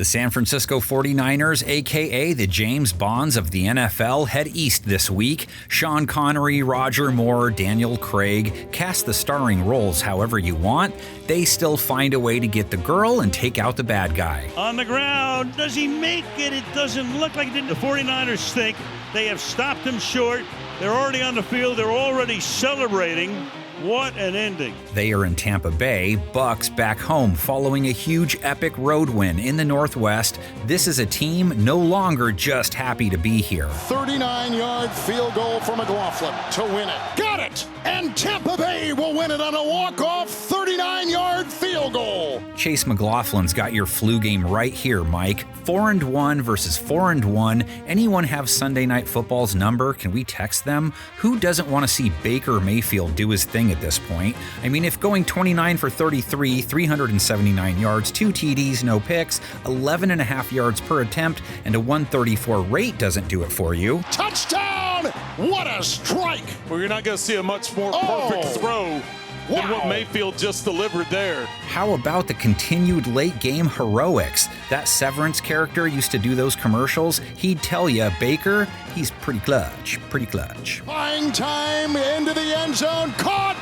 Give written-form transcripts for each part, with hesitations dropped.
The San Francisco 49ers, a.k.a. the James Bonds of the NFL, head east this week. Sean Connery, Roger Moore, Daniel Craig, cast the starring roles however you want. They still find a way to get the girl and take out the bad guy. On the ground, does he make it? It doesn't look like it did. The 49ers think they have stopped him short. They're already on the field. They're already celebrating. What an ending. They are in Tampa Bay, Bucs back home following a huge epic road win in the Northwest. This is a team no longer just happy to be here. 39-yard field goal for McLaughlin to win it. Got it! And Tampa Bay will win it on a walk-off 39-yard field goal. Chase McLaughlin's got your flu game right here, Mike. 4-1 versus 4-1. Anyone have Sunday Night Football's number? Can we text them? Who doesn't want to see Baker Mayfield do his thing at this point? I mean, if going 29 for 33, 379 yards, 2 TDs, no picks, 11.5 yards per attempt, and a 134 rate doesn't do it for you. Touchdown! What a strike! Well, you're not going to see a much more perfect throw than what Mayfield just delivered there. How about the continued late-game heroics? That Severance character used to do those commercials. He'd tell you, Baker, he's pretty clutch, pretty clutch. Flying time into the end zone. Caught!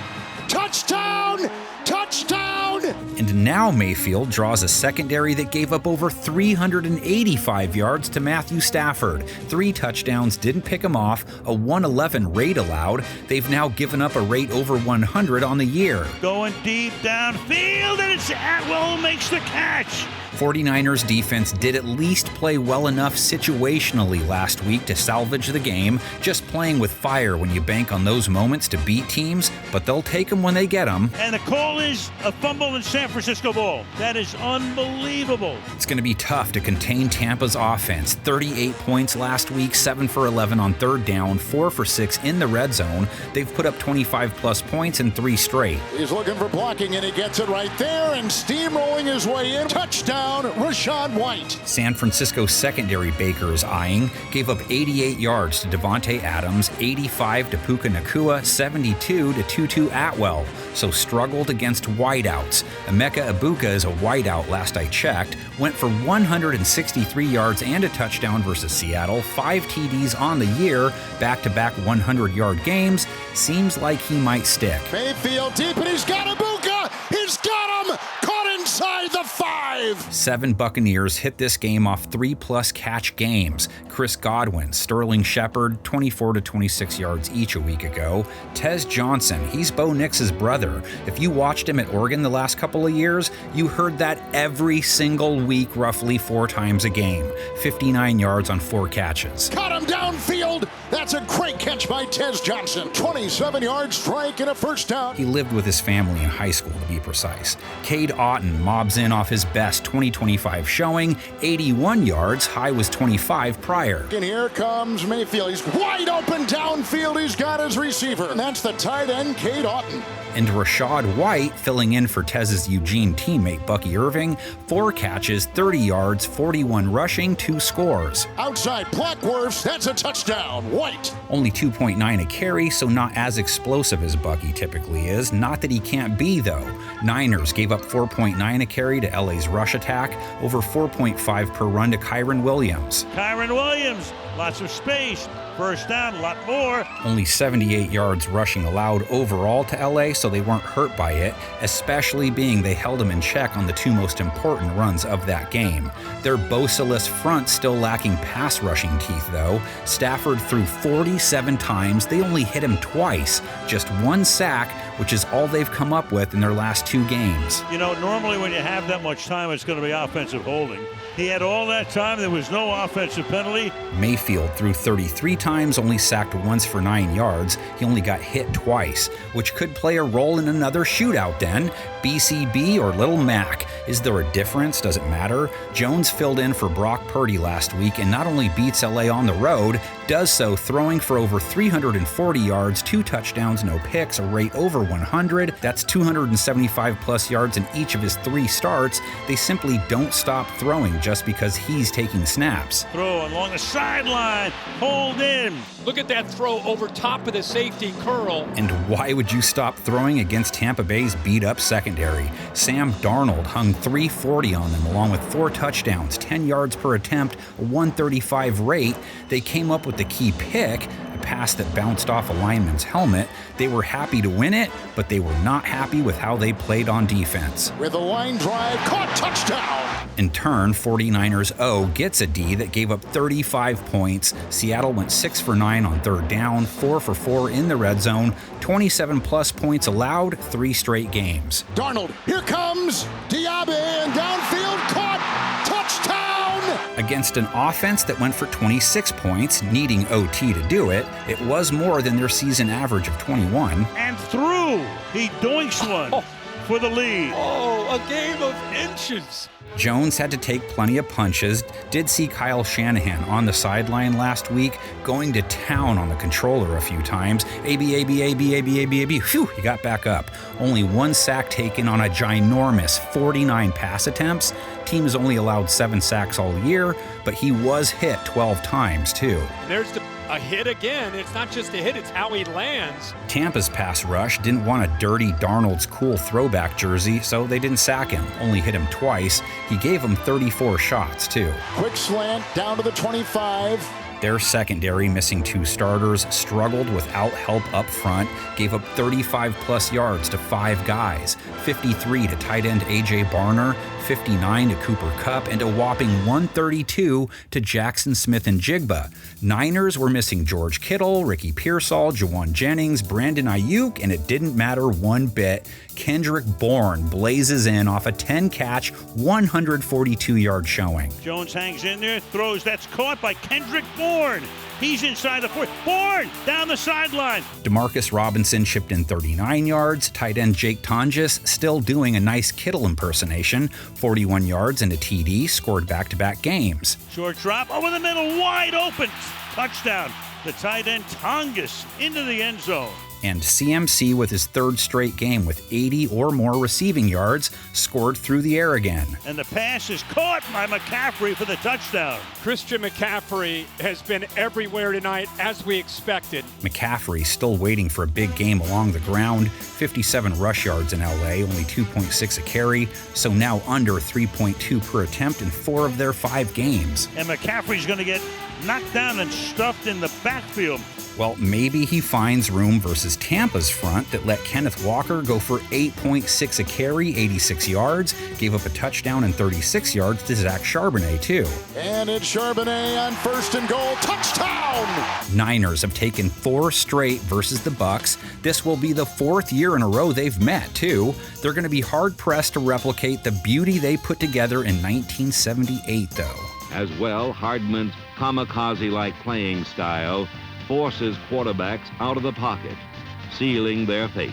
Touchdown! Touchdown! And now Mayfield draws a secondary that gave up over 385 yards to Matthew Stafford. 3 touchdowns didn't pick him off, a 111 rate allowed. They've now given up a rate over 100 on the year. Going deep downfield, and it's Atwell who makes the catch. 49ers defense did at least play well enough situationally last week to salvage the game, just playing with fire when you bank on those moments to beat teams, but they'll take them when they get them. And the call is a fumble in San Francisco ball. That is unbelievable. It's going to be tough to contain Tampa's offense. 38 points last week, 7 for 11 on third down, 4 for 6 in the red zone. They've put up 25-plus points in 3 straight. He's looking for blocking, and he gets it right there, and steamrolling his way in. Touchdown, Rachaad White. San Francisco secondary Baker is eyeing, gave up 88 yards to Devontae Adams, 85 to Puka Nacua, 72 to Tutu Atwell, so struggled against wideouts. Emeka Egbuka is a wideout last I checked, went for 163 yards and a touchdown versus Seattle, 5 TDs on the year, back-to-back 100-yard games. Seems like he might stick. Mayfield deep, and he's got Egbuka! He's got him! Caught inside the 5! 7 Buccaneers hit this game off 3-plus catch games. Chris Godwin, Sterling Shepard, 24 to 26 yards each a week ago. Tez Johnson, he's Bo Nix's brother. If you watched him at Oregon the last couple of years, you heard that every single week, roughly 4 times a game. 59 yards on 4 catches. Caught him downfield! That's a great catch by Tez Johnson. 27-yard strike and a first down. He lived with his family in high school, to be precise. Cade Otton mobs in off his best 2025 showing, 81 yards, high was 25 prior. And here comes Mayfield. He's wide open downfield. He's got his receiver. And that's the tight end, Cade Otton. And Rachaad White, filling in for Tez's Eugene teammate Bucky Irving, 4 catches, 30 yards, 41 rushing, 2 scores. Outside Blackworth, that's a touchdown. White. Only 2.9 a carry, so not as explosive as Bucky typically is. Not that he can't be, though. Niners gave up 4.9 a carry to LA's rush attack, over 4.5 per run to Kyren Williams. Kyren Williams, lots of space. First down, a lot more. Only 78 yards rushing allowed overall to LA, so they weren't hurt by it, especially being they held him in check on the 2 most important runs of that game. Their Bosa-less front still lacking pass rushing teeth, though. Stafford threw 47 times. They only hit him twice. Just 1 sack, which is all they've come up with in their last 2 games. You know, normally when you have that much time, it's going to be offensive holding. He had all that time. There was no offensive penalty. Mayfield threw 33 times, only sacked once for 9 yards. He only got hit twice, which could play a role in another shootout then. BCB or Little Mac. Is there a difference? Does it matter? Jones filled in for Brock Purdy last week and not only beats LA on the road, does so throwing for over 340 yards, 2 touchdowns, no picks, a rate over 100. That's 275 plus yards in each of his 3 starts. They simply don't stop throwing just because he's taking snaps. Throw along the sideline, hold in. Look at that throw over top of the safety curl. And why would you stop throwing against Tampa Bay's beat-up secondary? secondary. Sam Darnold hung 340 on them, along with 4 touchdowns, 10 yards per attempt, a 135 rate. They came up with the key pick, a pass that bounced off a lineman's helmet. They were happy to win it, but they were not happy with how they played on defense. With a line drive, caught, touchdown! In turn, 49ers O gets a D that gave up 35 points. Seattle went 6 for 9 on third down, 4 for 4 in the red zone, 27 plus points allowed, 3 straight games. Darnold, here comes Diaby, and downfield, caught, touchdown! Against an offense that went for 26 points, needing OT to do it, it was more than their season average of 21. And through, he doinks one for the lead. Oh, a game of inches. Jones had to take plenty of punches. Did see Kyle Shanahan on the sideline last week, going to town on the controller a few times. AB. Phew, he got back up. Only 1 sack taken on a ginormous 49 pass attempts. Team has only allowed 7 sacks all year, but he was hit 12 times too. There's a hit again. It's not just a hit, it's how he lands. Tampa's pass rush didn't want to dirty Darnold's cool throwback jersey, so they didn't sack him, only hit him twice. He gave him 34 shots, too. Quick slant down to the 25. Their secondary, missing 2 starters, struggled without help up front, gave up 35-plus yards to 5 guys, 53 to tight end A.J. Barner, 59 to Cooper Kupp, and a whopping 132 to Jackson Smith and Jigba. Niners were missing George Kittle, Ricky Pearsall, Jawan Jennings, Brandon Ayuk, and it didn't matter one bit. Kendrick Bourne blazes in off a 10-catch, 142-yard showing. Jones hangs in there, throws, that's caught by Kendrick Bourne. He's inside the 4. Bourne down the sideline. Demarcus Robinson chipped in 39 yards. Tight end Jake Tonjes still doing a nice Kittle impersonation. 41 yards and a TD, scored back-to-back games. Short drop over the middle, wide open. Touchdown. The tight end Tonjes into the end zone. And CMC, with his 3rd straight game with 80 or more receiving yards, scored through the air again. And the pass is caught by McCaffrey for the touchdown. Christian McCaffrey has been everywhere tonight, as we expected. McCaffrey still waiting for a big game along the ground. 57 rush yards in LA, only 2.6 a carry, so now under 3.2 per attempt in 4 of their 5 games. And McCaffrey's going to get knocked down and stuffed in the backfield. Well, maybe he finds room versus Tampa's front that let Kenneth Walker go for 8.6 a carry, 86 yards, gave up a touchdown and 36 yards to Zach Charbonnet, too. And it's Charbonnet on 1st and goal, touchdown! Niners have taken 4 straight versus the Bucs. This will be the 4th year in a row they've met, too. They're going to be hard-pressed to replicate the beauty they put together in 1978, though. As well, Hardman's kamikaze-like playing style forces quarterbacks out of the pocket, sealing their fate.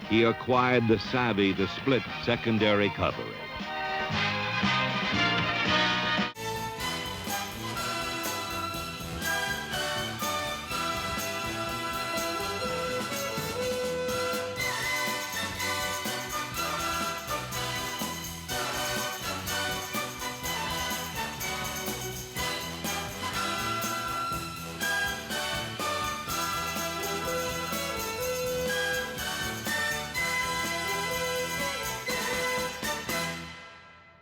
He acquired the savvy to split secondary coverage.